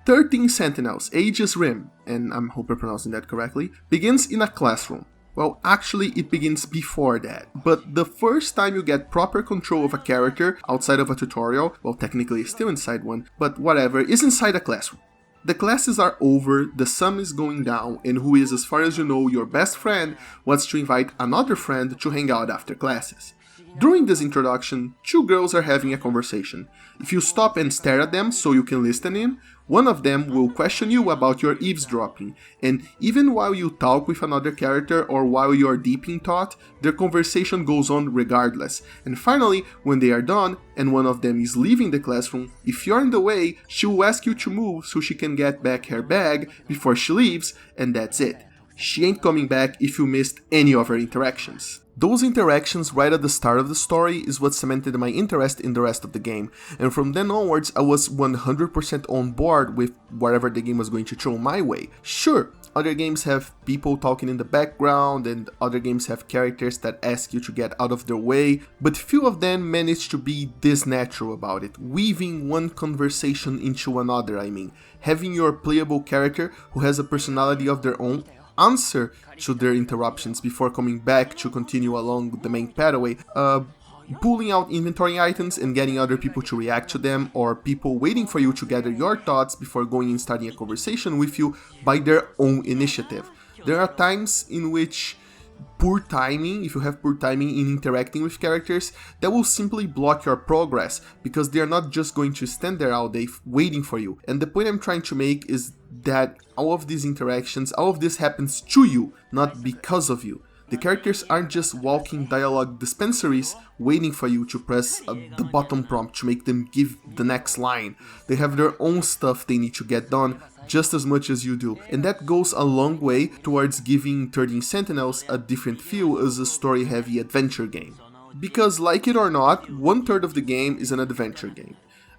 13 Sentinels, Aegis Rim, and I hope I'm pronouncing that correctly, begins in a classroom. Well, actually it begins before that, but the first time you get proper control of a character outside of a tutorial, well technically it's still inside one, but whatever, is inside a classroom. The classes are over, the sun is going down, and who is, as far as you know, your best friend wants to invite another friend to hang out after classes. During this introduction, two girls are having a conversation. If you stop and stare at them so you can listen in, one of them will question you about your eavesdropping, and even while you talk with another character or while you are deep in thought, their conversation goes on regardless. And finally, when they are done and one of them is leaving the classroom, if you're in the way, she will ask you to move so she can get back her bag before she leaves, and that's it. She ain't coming back if you missed any of her interactions. Those interactions right at the start of the story is what cemented my interest in the rest of the game, and from then onwards I was 100% on board with whatever the game was going to throw my way. Sure, other games have people talking in the background, and other games have characters that ask you to get out of their way, but few of them manage to be this natural about it, weaving one conversation into another. I mean, having your playable character who has a personality of their own answer to their interruptions before coming back to continue along the main pathway, pulling out inventory items and getting other people to react to them, or people waiting for you to gather your thoughts before going and starting a conversation with you by their own initiative. There are times in which poor timing, if you have poor timing in interacting with characters, that will simply block your progress, because they are not just going to stand there all day waiting for you. And the point I'm trying to make is that all of these interactions, all of this happens to you, not because of you. The characters aren't just walking dialogue dispensaries waiting for you to press the button prompt to make them give the next line. They have their own stuff they need to get done just as much as you do, and that goes a long way towards giving 13 Sentinels a different feel as a story-heavy adventure game. Because, like it or not, 1/3 of the game is an adventure game.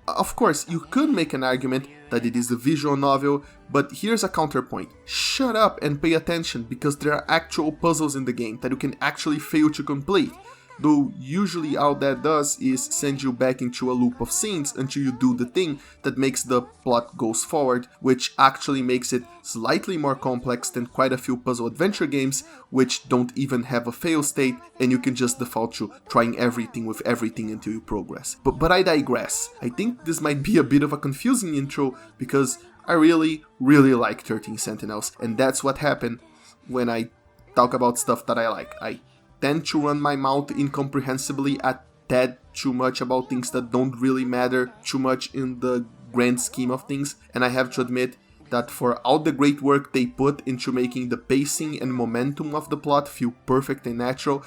Of course, you could make an argument that it is a visual novel, but here's a counterpoint. Shut up and pay attention, because there are actual puzzles in the game that you can actually fail to complete. Though usually all that does is send you back into a loop of scenes until you do the thing that makes the plot goes forward, which actually makes it slightly more complex than quite a few puzzle adventure games, which don't even have a fail state and you can just default to trying everything with everything until you progress. But I digress. I think this might be a bit of a confusing intro because I really like 13 Sentinels, and that's what happened when I talk about stuff that I like. I tend to run my mouth incomprehensibly a tad too much about things that don't really matter too much in the grand scheme of things, and I have to admit that for all the great work they put into making the pacing and momentum of the plot feel perfect and natural,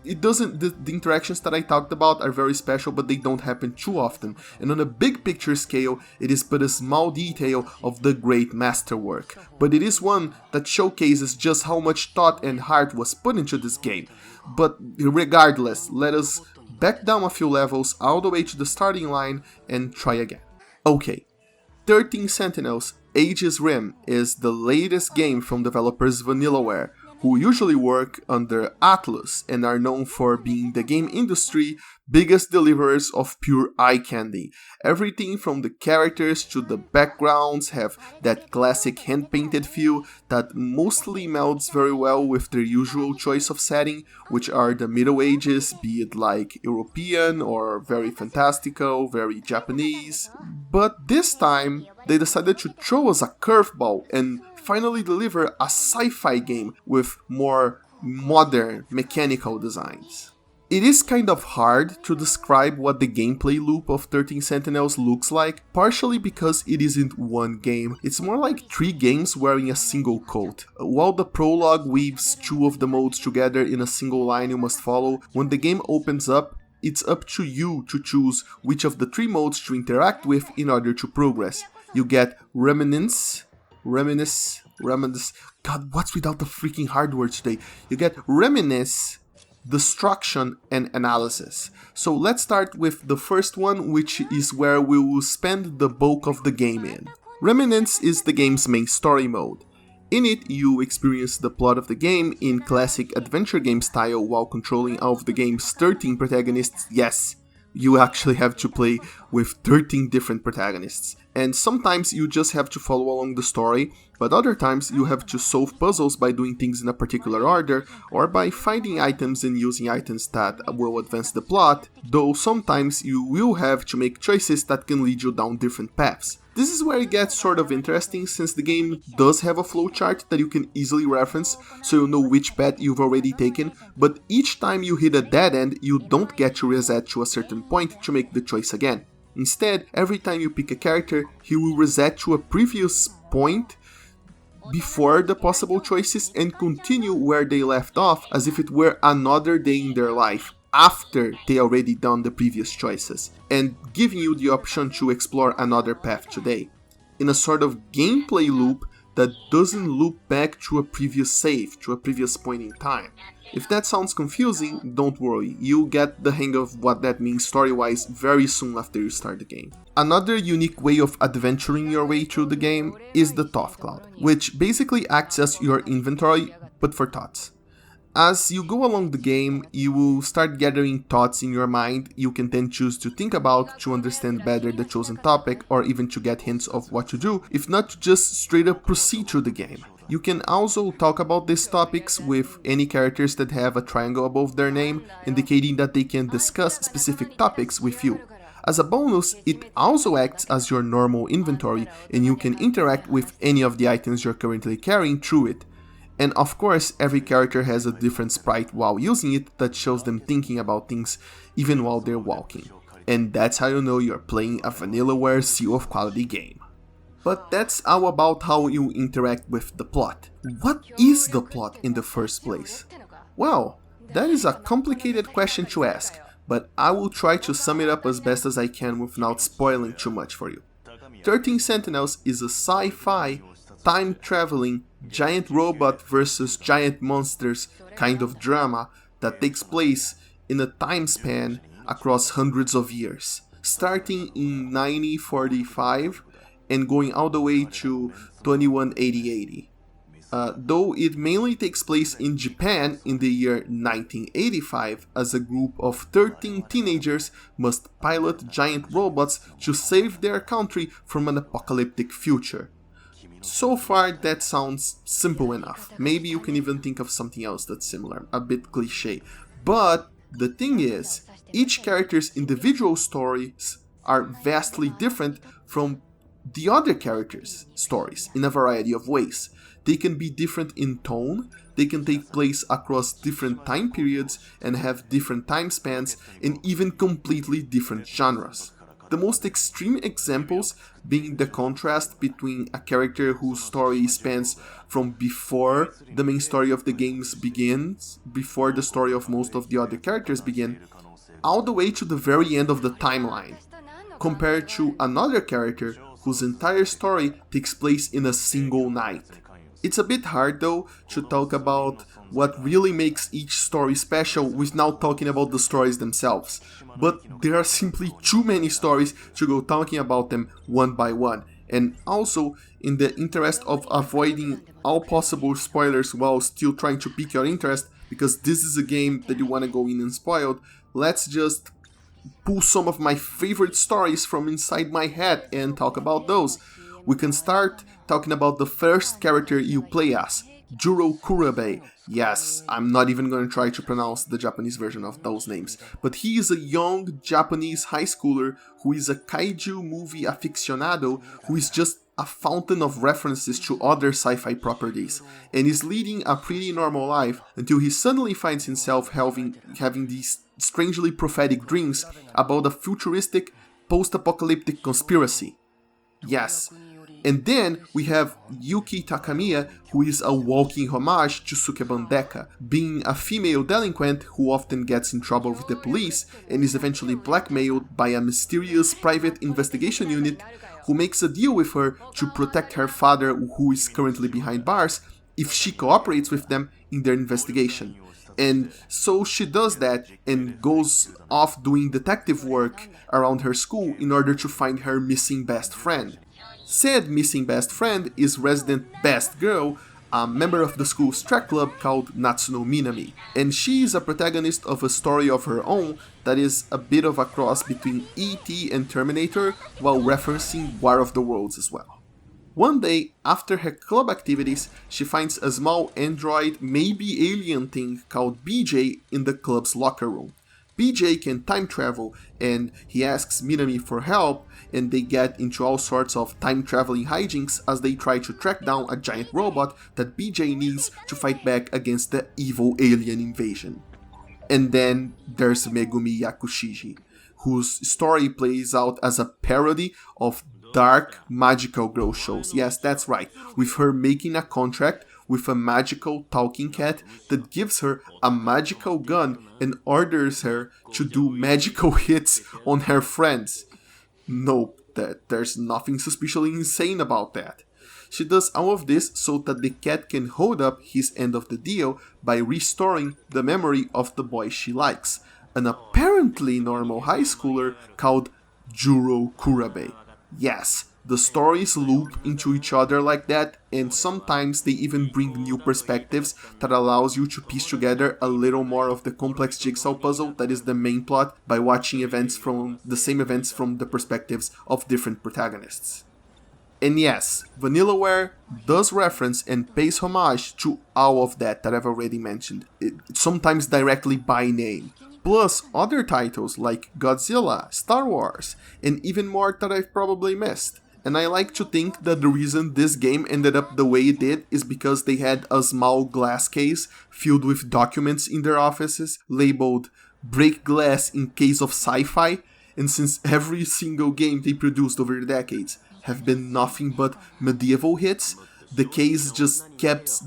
it doesn't, the interactions that I talked about are very special, but they don't happen too often, and on a big picture scale, it is but a small detail of the great masterwork, but it is one that showcases just how much thought and heart was put into this game. But regardless, let us back down a few levels all the way to the starting line and try again. Okay, 13 Sentinels Aegis Rim is the latest game from developers Vanillaware, who usually work under Atlus and are known for being the game industry's biggest deliverers of pure eye candy. Everything from the characters to the backgrounds have that classic hand-painted feel that mostly melds very well with their usual choice of setting, which are the Middle Ages, be it like European or very fantastical, very Japanese. But this time, they decided to throw us a curveball and finally deliver a sci-fi game with more modern mechanical designs. It is kind of hard to describe what the gameplay loop of 13 Sentinels looks like, partially because it isn't one game. It's more like 3 games wearing a single coat. While the prologue weaves 2 of the modes together in a single line you must follow, when the game opens up, it's up to you to choose which of the 3 modes to interact with in order to progress. You get Reminisce, God, what's without the freaking hard words today? You get Reminisce, Destruction, and Analysis. So let's start with the first one, which is where we will spend the bulk of the game in. Reminisce is the game's main story mode. In it, you experience the plot of the game in classic adventure game style while controlling all of the game's 13 protagonists, yes, you actually have to play with 13 different protagonists. And sometimes you just have to follow along the story, but other times you have to solve puzzles by doing things in a particular order, or by finding items and using items that will advance the plot, though sometimes you will have to make choices that can lead you down different paths. This is where it gets sort of interesting, since the game does have a flowchart that you can easily reference, so you know which path you've already taken, but each time you hit a dead end, you don't get to reset to a certain point to make the choice again. Instead, every time you pick a character, he will reset to a previous point before the possible choices and continue where they left off as if it were another day in their life, after they already done the previous choices, and giving you the option to explore another path today, in a sort of gameplay loop that doesn't loop back to a previous save, to a previous point in time. If that sounds confusing, don't worry, you'll get the hang of what that means story-wise very soon after you start the game. Another unique way of adventuring your way through the game is the Thought Cloud, which basically acts as your inventory, but for thoughts. As you go along the game, you will start gathering thoughts in your mind you can then choose to think about to understand better the chosen topic, or even to get hints of what to do, if not to just straight up proceed through the game. You can also talk about these topics with any characters that have a triangle above their name, indicating that they can discuss specific topics with you. As a bonus, it also acts as your normal inventory, and you can interact with any of the items you're currently carrying through it. And of course, every character has a different sprite while using it that shows them thinking about things even while they're walking. And that's how you know you're playing a Vanillaware seal of quality game. But that's all about how you interact with the plot. What is the plot in the first place? Well, that is a complicated question to ask, but I will try to sum it up as best as I can without spoiling too much for you. 13 Sentinels is a sci-fi, time-traveling, giant robot versus giant monsters kind of drama that takes place in a time span across hundreds of years, starting in 9045 and going all the way to 2180. Though it mainly takes place in Japan in the year 1985, as a group of 13 teenagers must pilot giant robots to save their country from an apocalyptic future. So far that sounds simple enough. Maybe you can even think of something else that's similar, a bit cliché. But the thing is, each character's individual stories are vastly different from the other characters' stories in a variety of ways. They can be different in tone, they can take place across different time periods and have different time spans, and even completely different genres. The most extreme examples being the contrast between a character whose story spans from before the main story of the games begins, before the story of most of the other characters begin, all the way to the very end of the timeline, compared to another character whose entire story takes place in a single night. It's a bit hard though to talk about what really makes each story special without talking about the stories themselves, but there are simply too many stories to go talking about them one by one, and also in the interest of avoiding all possible spoilers while still trying to pique your interest, because this is a game that you want to go in unspoiled, let's just pull some of my favorite stories from inside my head and talk about those. We can start talking about the first character you play as, Juro Kurabe. Yes, I'm not even going to try to pronounce the Japanese version of those names, but he is a young Japanese high schooler who is a kaiju movie aficionado who is just a fountain of references to other sci-fi properties, and is leading a pretty normal life until he suddenly finds himself having these strangely prophetic dreams about a futuristic, post-apocalyptic conspiracy. Yes. And then we have Yuki Takamiya, who is a walking homage to Sukeban Deka, being a female delinquent who often gets in trouble with the police and is eventually blackmailed by a mysterious private investigation unit who makes a deal with her to protect her father, who is currently behind bars, if she cooperates with them in their investigation. And so she does that and goes off doing detective work around her school in order to find her missing best friend. Said missing best friend is resident best girl, a member of the school's track club called Natsuno Minami, and she is a protagonist of a story of her own that is a bit of a cross between E.T. and Terminator while referencing War of the Worlds as well. One day, after her club activities, she finds a small android, maybe alien thing called BJ in the club's locker room. BJ can time travel, and he asks Minami for help, and they get into all sorts of time-traveling hijinks as they try to track down a giant robot that BJ needs to fight back against the evil alien invasion. And then there's Megumi Yakushiji, whose story plays out as a parody of dark magical girl shows. Yes, that's right, with her making a contract with a magical talking cat that gives her a magical gun and orders her to do magical hits on her friends. Nope, there's nothing suspiciously insane about that. She does all of this so that the cat can hold up his end of the deal by restoring the memory of the boy she likes, an apparently normal high schooler called Juro Kurabe. Yes, the stories loop into each other like that, and sometimes they even bring new perspectives that allows you to piece together a little more of the complex jigsaw puzzle that is the main plot by watching the same events from the perspectives of different protagonists. And yes, Vanillaware does reference and pays homage to all of that I've already mentioned, sometimes directly by name. Plus other titles like Godzilla, Star Wars, and even more that I've probably missed. And I like to think that the reason this game ended up the way it did is because they had a small glass case filled with documents in their offices labeled "Break Glass in Case of Sci-Fi," and since every single game they produced over the decades have been nothing but medieval hits, the case just kept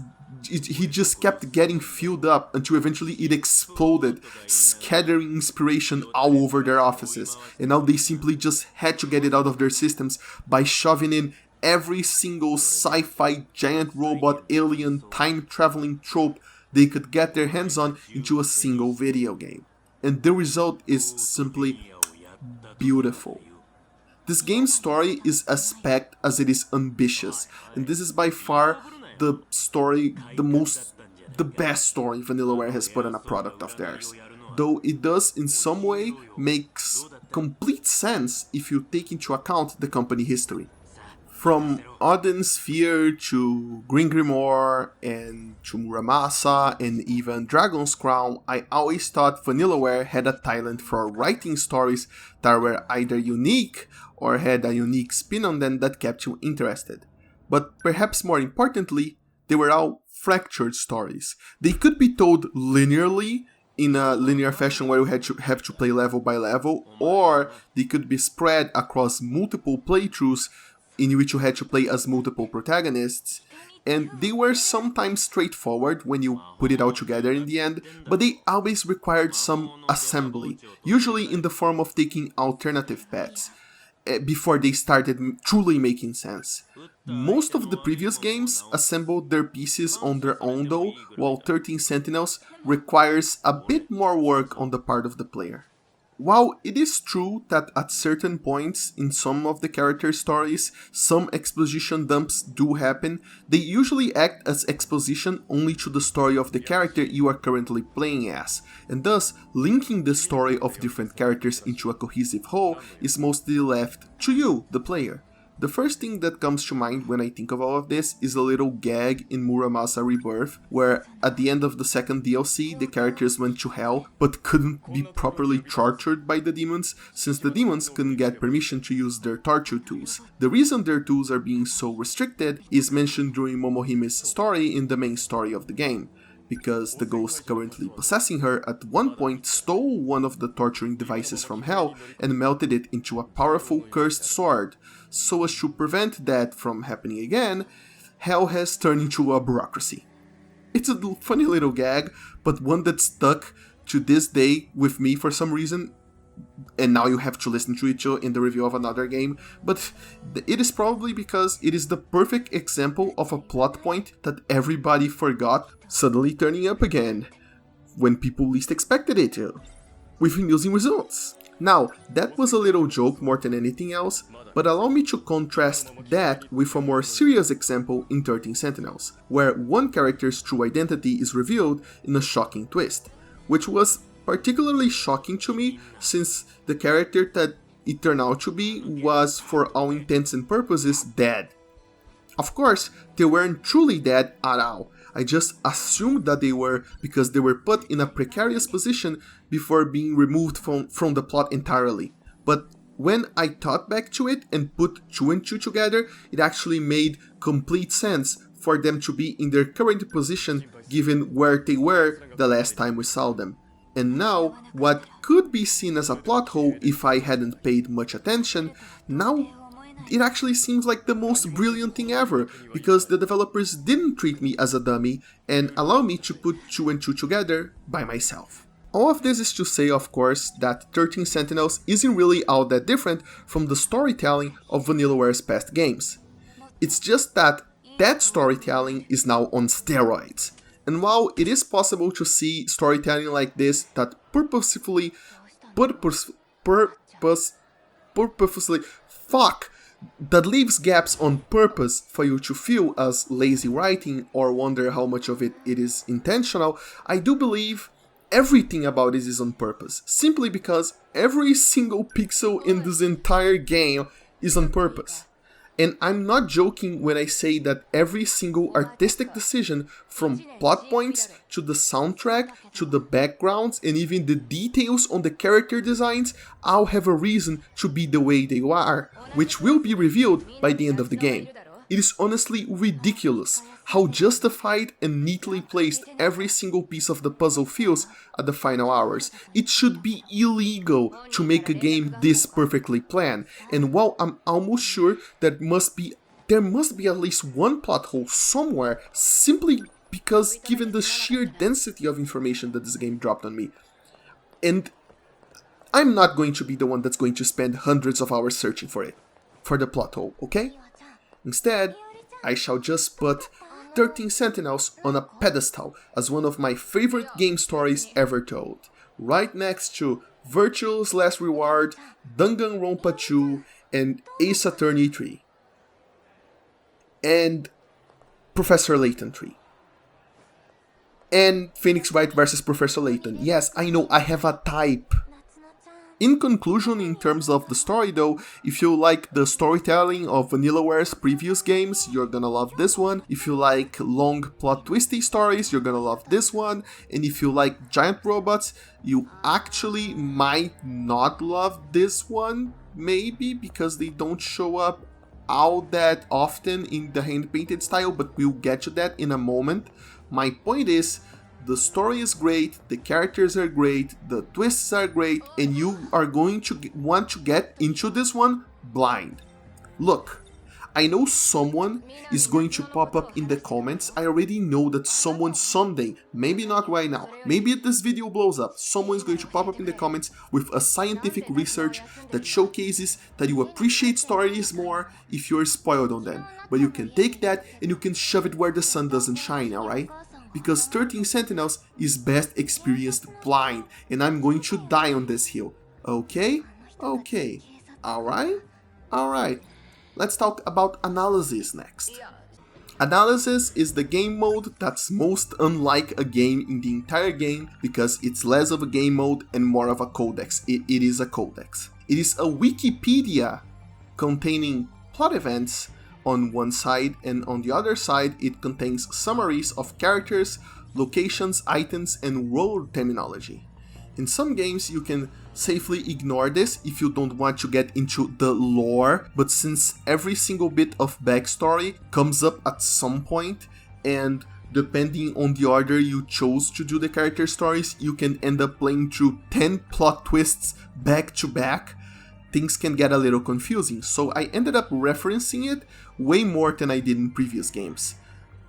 getting filled up until eventually it exploded, scattering inspiration all over their offices, and now they simply just had to get it out of their systems by shoving in every single sci-fi giant robot alien time-traveling trope they could get their hands on into a single video game. And the result is simply beautiful. This game's story is as packed as it is ambitious, and this is by far the best story Vanillaware has put on a product of theirs. Though it does in some way makes complete sense if you take into account the company history. From Odin's Sphere to Green Grimoire and to Muramasa and even Dragon's Crown, I always thought Vanillaware had a talent for writing stories that were either unique or had a unique spin on them that kept you interested. But perhaps more importantly, they were all fractured stories. They could be told linearly, in a linear fashion where you have to play level by level, or they could be spread across multiple playthroughs in which you had to play as multiple protagonists, and they were sometimes straightforward when you put it all together in the end, but they always required some assembly, usually in the form of taking alternative paths, before they started truly making sense. Most of the previous games assembled their pieces on their own though, while 13 Sentinels requires a bit more work on the part of the player. While it is true that at certain points in some of the character stories, some exposition dumps do happen, they usually act as exposition only to the story of the character you are currently playing as, and thus linking the story of different characters into a cohesive whole is mostly left to you, the player. The first thing that comes to mind when I think of all of this is a little gag in Muramasa Rebirth, where at the end of the second DLC, the characters went to hell, but couldn't be properly tortured by the demons, since the demons couldn't get permission to use their torture tools. The reason their tools are being so restricted is mentioned during Momohime's story in the main story of the game, because the ghost currently possessing her at one point stole one of the torturing devices from hell and melted it into a powerful cursed sword. So as to prevent that from happening again, hell has turned into a bureaucracy. It's a funny little gag, but one that stuck to this day with me for some reason, and now you have to listen to it in the review of another game, but it is probably because it is the perfect example of a plot point that everybody forgot suddenly turning up again, when people least expected it to, with amusing results. Now, that was a little joke more than anything else, but allow me to contrast that with a more serious example in 13 Sentinels, where one character's true identity is revealed in a shocking twist, which was particularly shocking to me since the character that it turned out to be was, for all intents and purposes, dead. Of course, they weren't truly dead at all. I just assumed that they were because they were put in a precarious position before being removed from the plot entirely. But when I thought back to it and put 2 and 2 together, it actually made complete sense for them to be in their current position given where they were the last time we saw them. And now, what could be seen as a plot hole if I hadn't paid much attention, now it actually seems like the most brilliant thing ever, because the developers didn't treat me as a dummy and allow me to put 2 and 2 together by myself. All of this is to say, of course, that 13 Sentinels isn't really all that different from the storytelling of Vanillaware's past games. It's just that that storytelling is now on steroids. And while it is possible to see storytelling like this that purposefully that leaves gaps on purpose for you to feel as lazy writing or wonder how much of it is intentional, I do believe everything about this is on purpose, simply because every single pixel in this entire game is on purpose. And I'm not joking when I say that every single artistic decision, from plot points to the soundtrack to the backgrounds and even the details on the character designs, all have a reason to be the way they are, which will be revealed by the end of the game. It is honestly ridiculous how justified and neatly placed every single piece of the puzzle feels at the final hours. It should be illegal to make a game this perfectly planned, and while I'm almost sure there must be at least one plot hole somewhere, simply because given the sheer density of information that this game dropped on me. And I'm not going to be the one that's going to spend hundreds of hours searching for the plot hole, okay? Instead, I shall just put 13 Sentinels on a pedestal as one of my favorite game stories ever told, right next to Virtue's Last Reward, Danganronpa 2, and Ace Attorney 3, and Professor Layton 3, and Phoenix Wright vs. Professor Layton. Yes, I know, I have a type. In conclusion, in terms of the story though, if you like the storytelling of Vanillaware's previous games, you're gonna love this one. If you like long plot twisty stories, you're gonna love this one. And if you like giant robots, you actually might not love this one, maybe because they don't show up all that often in the hand-painted style, but we'll get to that in a moment. My point is, the story is great, the characters are great, the twists are great, and you are going to want to get into this one blind. Look, I know someone is going to pop up in the comments. I already know that someone someday, maybe not right now, maybe if this video blows up, someone is going to pop up in the comments with a scientific research that showcases that you appreciate stories more if you're spoiled on them. But you can take that and you can shove it where the sun doesn't shine, alright? Because 13 Sentinels is best experienced blind, and I'm going to die on this hill. Okay? Okay. Alright. Let's talk about analysis next. Analysis is the game mode that's most unlike a game in the entire game because it's less of a game mode and more of a codex. It is a codex. It is a Wikipedia containing plot events on one side, and on the other side it contains summaries of characters, locations, items, and role terminology. In some games you can safely ignore this if you don't want to get into the lore, but since every single bit of backstory comes up at some point, and depending on the order you chose to do the character stories, you can end up playing through 10 plot twists back to back, things can get a little confusing, so I ended up referencing it way more than I did in previous games.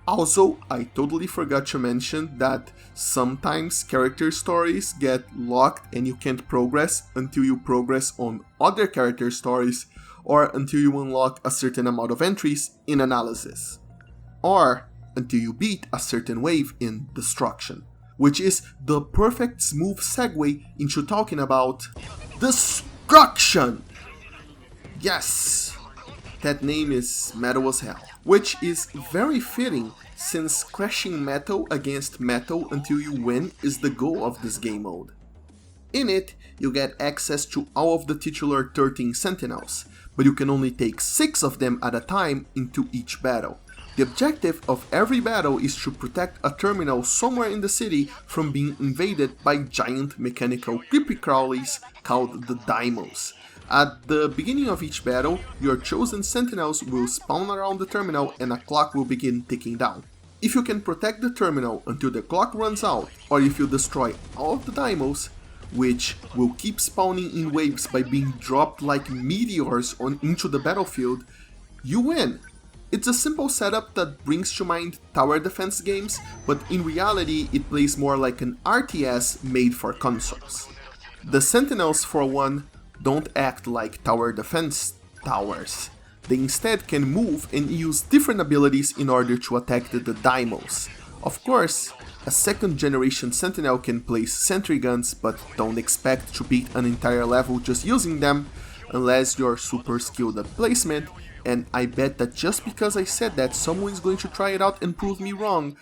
Also, I totally forgot to mention that sometimes character stories get locked and you can't progress until you progress on other character stories or until you unlock a certain amount of entries in analysis, or until you beat a certain wave in destruction, which is the perfect smooth segue into talking about Destruction! Yes! That name is metal as hell. Which is very fitting, since crashing metal against metal until you win is the goal of this game mode. In it, you get access to all of the titular 13 Sentinels, but you can only take 6 of them at a time into each battle. The objective of every battle is to protect a terminal somewhere in the city from being invaded by giant mechanical creepy crawlies called the Daimos. At the beginning of each battle, your chosen Sentinels will spawn around the terminal and a clock will begin ticking down. If you can protect the terminal until the clock runs out, or if you destroy all of the Daimos, which will keep spawning in waves by being dropped like meteors into the battlefield, you win. It's a simple setup that brings to mind tower defense games, but in reality it plays more like an RTS made for consoles. The Sentinels, for one, don't act like tower defense towers. They instead can move and use different abilities in order to attack the Daimos. Of course, a second generation Sentinel can place sentry guns, but don't expect to beat an entire level just using them, unless you're super skilled at placement, and I bet that just because I said that, someone is going to try it out and prove me wrong.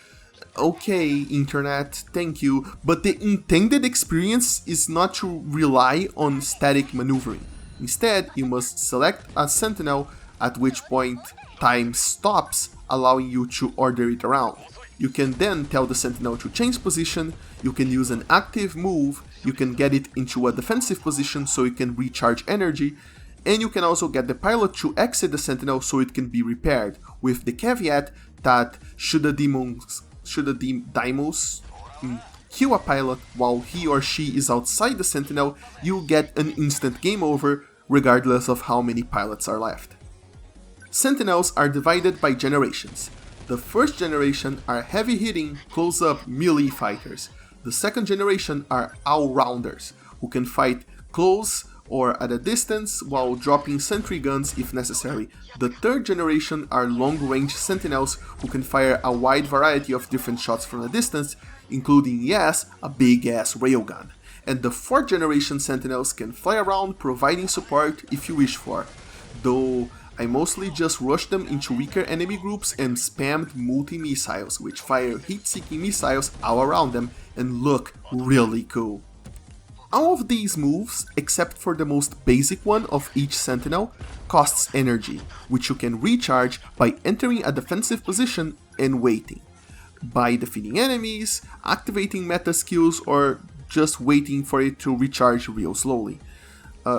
Okay, internet, thank you, but the intended experience is not to rely on static maneuvering. Instead, you must select a Sentinel, at which point time stops, allowing you to order it around. You can then tell the Sentinel to change position, you can use an active move, you can get it into a defensive position so it can recharge energy, and you can also get the pilot to exit the Sentinel so it can be repaired, with the caveat that should the Daimos kill a pilot while he or she is outside the Sentinel, you'll get an instant game over regardless of how many pilots are left. Sentinels are divided by generations. The first generation are heavy-hitting, close-up melee fighters. The second generation are all-rounders, who can fight close or at a distance while dropping sentry guns if necessary. The third generation are long-range Sentinels who can fire a wide variety of different shots from a distance, including, yes, a big-ass railgun. And the fourth generation Sentinels can fly around providing support if you wish for, though I mostly just rushed them into weaker enemy groups and spammed multi-missiles, which fire heat-seeking missiles all around them and look really cool. All of these moves, except for the most basic one of each Sentinel, costs energy, which you can recharge by entering a defensive position and waiting, by defeating enemies, activating meta skills, or just waiting for it to recharge real slowly.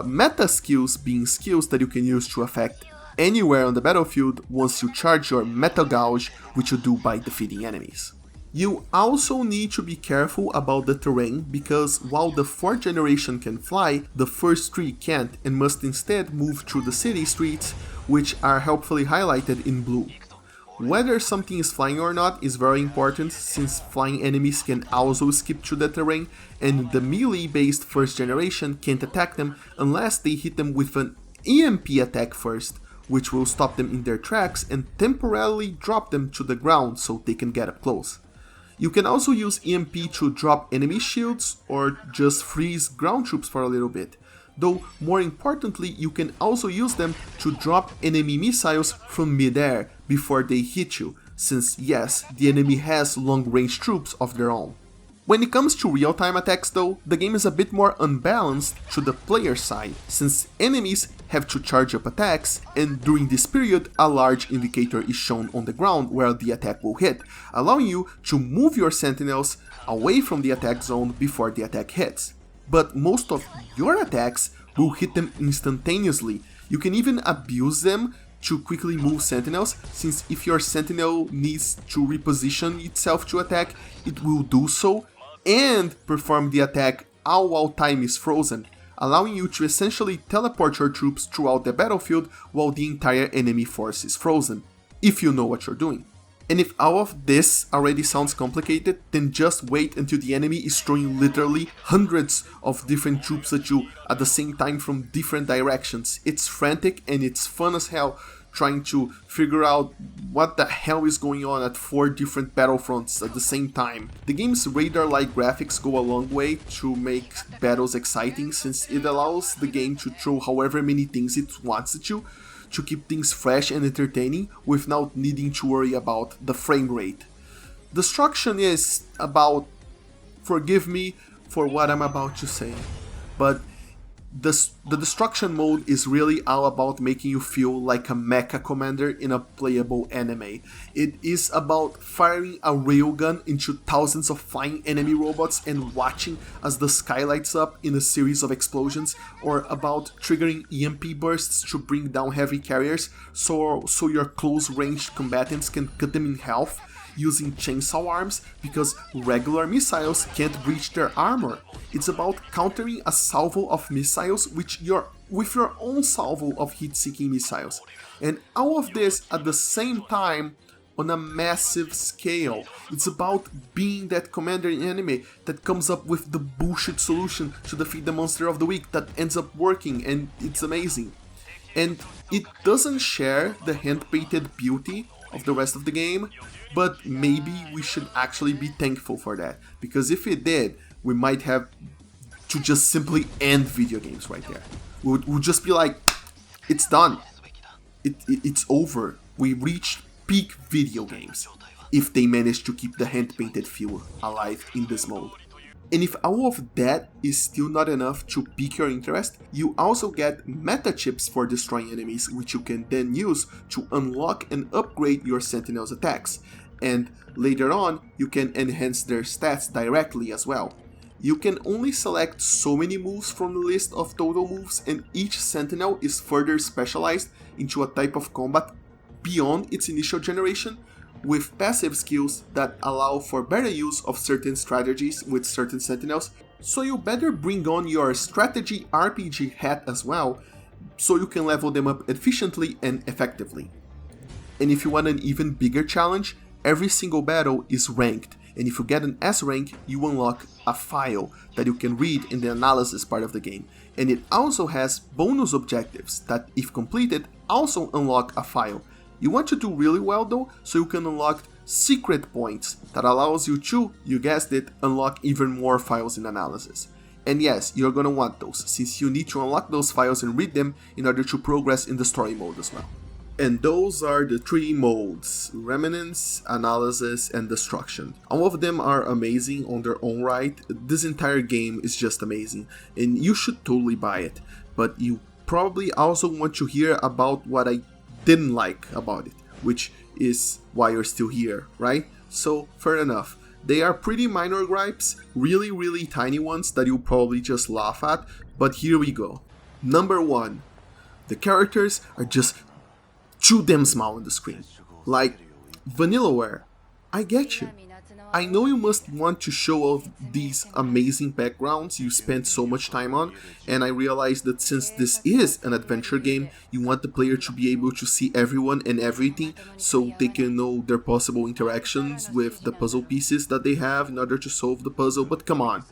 Meta skills being skills that you can use to affect anywhere on the battlefield once you charge your Meta Gouge, which you do by defeating enemies. You also need to be careful about the terrain, because while the 4th generation can fly, the first 3 can't and must instead move through the city streets, which are helpfully highlighted in blue. Whether something is flying or not is very important, since flying enemies can also skip through the terrain, and the melee-based 1st generation can't attack them unless they hit them with an EMP attack first, which will stop them in their tracks and temporarily drop them to the ground so they can get up close. You can also use EMP to drop enemy shields or just freeze ground troops for a little bit, though more importantly you can also use them to drop enemy missiles from mid-air before they hit you, since yes, the enemy has long-range troops of their own. When it comes to real-time attacks though, the game is a bit more unbalanced to the player side, since enemies have to charge up attacks, and during this period a large indicator is shown on the ground where the attack will hit, allowing you to move your Sentinels away from the attack zone before the attack hits. But most of your attacks will hit them instantaneously. You can even abuse them to quickly move Sentinels, since if your Sentinel needs to reposition itself to attack, it will do so and perform the attack all while time is frozen, allowing you to essentially teleport your troops throughout the battlefield while the entire enemy force is frozen, if you know what you're doing. And if all of this already sounds complicated, then just wait until the enemy is throwing literally hundreds of different troops at you at the same time from different directions. It's frantic and it's fun as hell trying to figure out what the hell is going on at 4 different battlefronts at the same time. The game's radar-like graphics go a long way to make battles exciting, since it allows the game to throw however many things it wants it to keep things fresh and entertaining without needing to worry about the frame rate. Destruction is about, forgive me for what I'm about to say, but the destruction mode is really all about making you feel like a mecha commander in a playable anime. It is about firing a railgun into thousands of flying enemy robots and watching as the sky lights up in a series of explosions, or about triggering EMP bursts to bring down heavy carriers so your close-ranged combatants can cut them in half using chainsaw arms because regular missiles can't breach their armor. It's about countering a salvo of missiles with your own salvo of heat-seeking missiles. And all of this at the same time on a massive scale. It's about being that commander in anime that comes up with the bullshit solution to defeat the monster of the week that ends up working, and it's amazing. And it doesn't share the hand-painted beauty of the rest of the game, but maybe we should actually be thankful for that, because if it did, we might have to just simply end video games right there. We'll just be like, it's done. It's over. We reached peak video games, if they manage to keep the hand-painted feel alive in this mode. And if all of that is still not enough to pique your interest, you also get meta chips for destroying enemies, which you can then use to unlock and upgrade your Sentinels attacks. And later on, you can enhance their stats directly as well. You can only select so many moves from the list of total moves, and each Sentinel is further specialized into a type of combat beyond its initial generation, with passive skills that allow for better use of certain strategies with certain Sentinels, so you better bring on your strategy RPG hat as well, so you can level them up efficiently and effectively. And if you want an even bigger challenge, every single battle is ranked, and if you get an S rank, you unlock a file that you can read in the analysis part of the game, and it also has bonus objectives that, if completed, also unlock a file. You want to do really well though, so you can unlock secret points that allows you to, you guessed it, unlock even more files in analysis. And yes, you're gonna want those, since you need to unlock those files and read them in order to progress in the story mode as well. And those are the 3 modes: Remnants, Analysis, and Destruction. All of them are amazing on their own right. This entire game is just amazing, and you should totally buy it. But you probably also want to hear about what I didn't like about it, which is why you're still here, right? So, fair enough. They are pretty minor gripes, really tiny ones that you'll probably just laugh at, but here we go. Number 1. The characters are just too damn small on the screen. Like, Vanillaware, I get you. I know you must want to show off these amazing backgrounds you spent so much time on, and I realize that since this is an adventure game, you want the player to be able to see everyone and everything so they can know their possible interactions with the puzzle pieces that they have in order to solve the puzzle, but come on.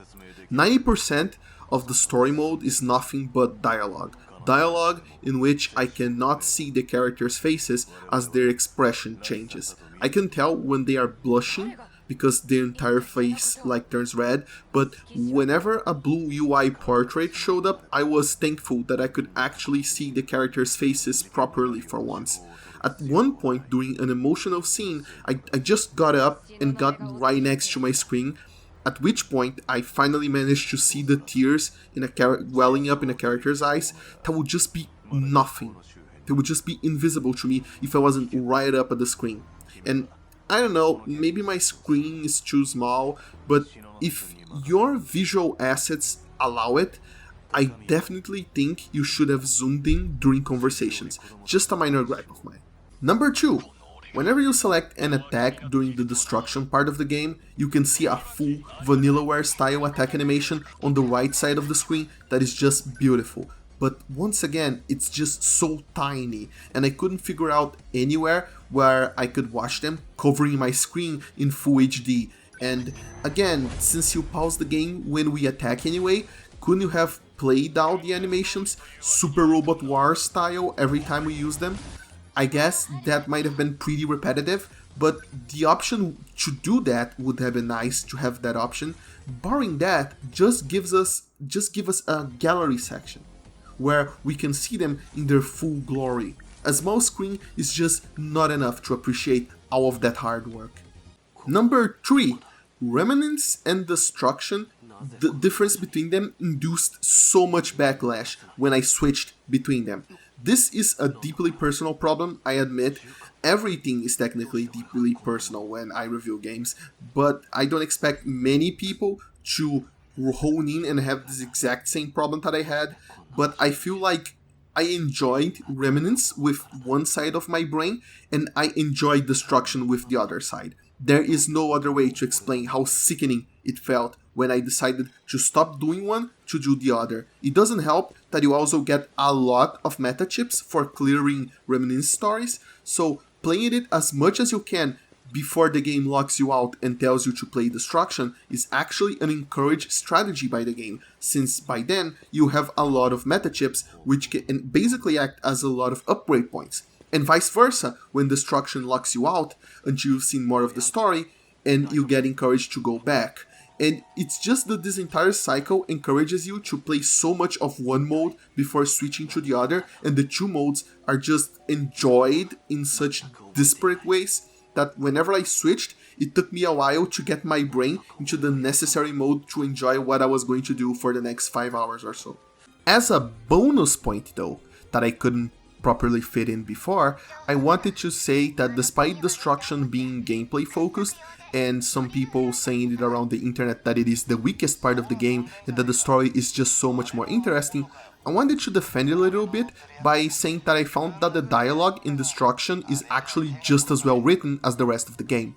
90% of the story mode is nothing but dialogue. Dialogue in which I cannot see the characters' faces as their expression changes. I can tell when they are blushing, because their entire face like turns red, but whenever a blue UI portrait showed up, I was thankful that I could actually see the characters' faces properly for once. At one point during an emotional scene, I just got up and got right next to my screen, at which point I finally managed to see the tears in welling up in a character's eyes that would just be nothing. They would just be invisible to me if I wasn't right up at the screen. And I don't know, maybe my screen is too small, but if your visual assets allow it, I definitely think you should have zoomed in during conversations. Just a minor gripe of mine. Number 2. Whenever you select an attack during the destruction part of the game, you can see a full Vanillaware style attack animation on the right side of the screen that is just beautiful. But once again, it's just so tiny, and I couldn't figure out anywhere where I could watch them covering my screen in full HD. And again, since you pause the game when we attack anyway, couldn't you have played out the animations Super Robot War style every time we use them? I guess that might have been pretty repetitive, but the option to do that would have been nice to have that option. Barring that, just give us a gallery section where we can see them in their full glory. A small screen is just not enough to appreciate all of that hard work. Number 3, Remnants and Destruction. The difference between them induced so much backlash when I switched between them. This is a deeply personal problem, I admit. Everything is technically deeply personal when I review games, but I don't expect many people to hone in and have this exact same problem that I had. But I feel like I enjoyed Remnants with one side of my brain, and I enjoyed Destruction with the other side. There is no other way to explain how sickening it felt when I decided to stop doing one to do the other. It doesn't help that you also get a lot of meta chips for clearing Remnants stories, so playing it as much as you can before the game locks you out and tells you to play Destruction is actually an encouraged strategy by the game, since by then you have a lot of meta chips which can basically act as a lot of upgrade points. And vice versa, when Destruction locks you out until you've seen more of the story and you get encouraged to go back. And it's just that this entire cycle encourages you to play so much of one mode before switching to the other, and the two modes are just enjoyed in such disparate ways that whenever I switched, it took me a while to get my brain into the necessary mode to enjoy what I was going to do for the next 5 hours or so. As a bonus point though, that I couldn't properly fit in before, I wanted to say that despite Destruction being gameplay focused, and some people saying it around the internet that it is the weakest part of the game and that the story is just so much more interesting, I wanted to defend it a little bit by saying that I found that the dialogue in Destruction is actually just as well written as the rest of the game.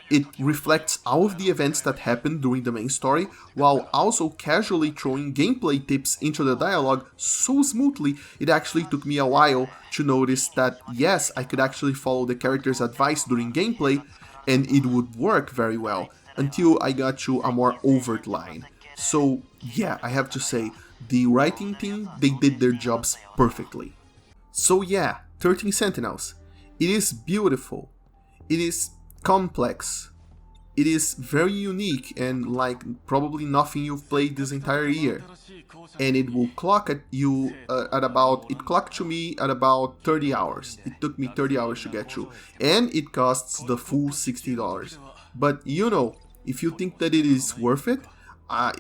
It reflects all of the events that happened during the main story, while also casually throwing gameplay tips into the dialogue so smoothly it actually took me a while to notice that yes, I could actually follow the character's advice during gameplay, and it would work very well, until I got to a more overt line. So yeah, I have to say, the writing team, they did their jobs perfectly. So yeah, 13 Sentinels. It is beautiful. It is complex. It is very unique and like probably nothing you've played this entire year. And it will clock at you it clocked to me at about 30 hours. It took me 30 hours to get through. And it costs the full $60. But you know, if you think that it is worth it,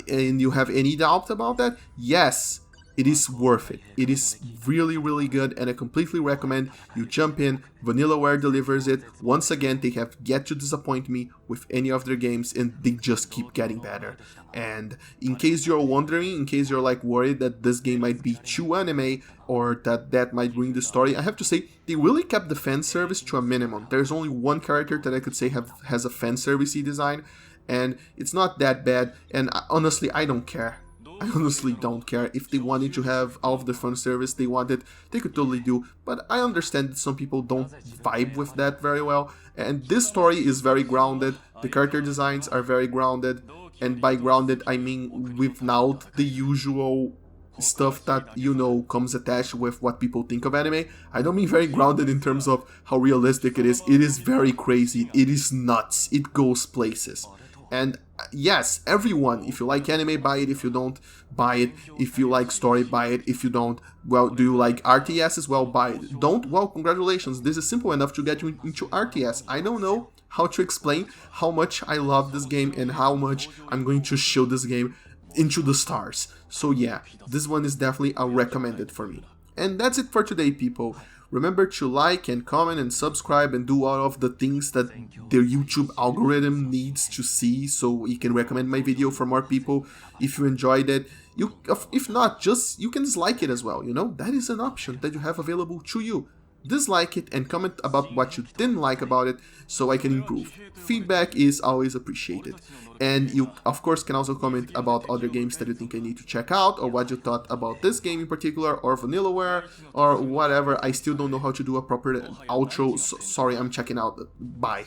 and you have any doubt about that, yes, it is worth it. It is really, really good, and I completely recommend you jump in. Vanillaware delivers it. Once again, they have yet to disappoint me with any of their games, and they just keep getting better. And in case you're wondering, in case you're like worried that this game might be too anime, or that might ruin the story, I have to say, they really kept the fan service to a minimum. There's only one character that I could say has a fan servicey design, and it's not that bad, and honestly, I don't care. I honestly don't care. If they wanted to have all of the fan service they wanted, they could totally do, but I understand that some people don't vibe with that very well, and this story is very grounded, the character designs are very grounded, and by grounded I mean without the usual stuff that, you know, comes attached with what people think of anime. I don't mean very grounded in terms of how realistic it is very crazy, it is nuts, it goes places. And yes, everyone, if you like anime, buy it. If you don't, buy it. If you like story, buy it. If you don't, well, do you like RTS as well? Buy it. Don't? Well, congratulations. This is simple enough to get you into RTS. I don't know how to explain how much I love this game and how much I'm going to show this game into the stars. So yeah, this one is definitely a recommended for me. And that's it for today, people. Remember to like and comment and subscribe and do all of the things that the YouTube algorithm needs to see so you can recommend my video for more people if you enjoyed it. If not, you can dislike it as well, you know? That is an option that you have available to you. Dislike it and comment about what you didn't like about it so I can improve. Feedback is always appreciated. And you, of course, can also comment about other games that you think I need to check out, or what you thought about this game in particular, or Vanillaware, or whatever. I still don't know how to do a proper outro, so sorry, I'm checking out. Bye.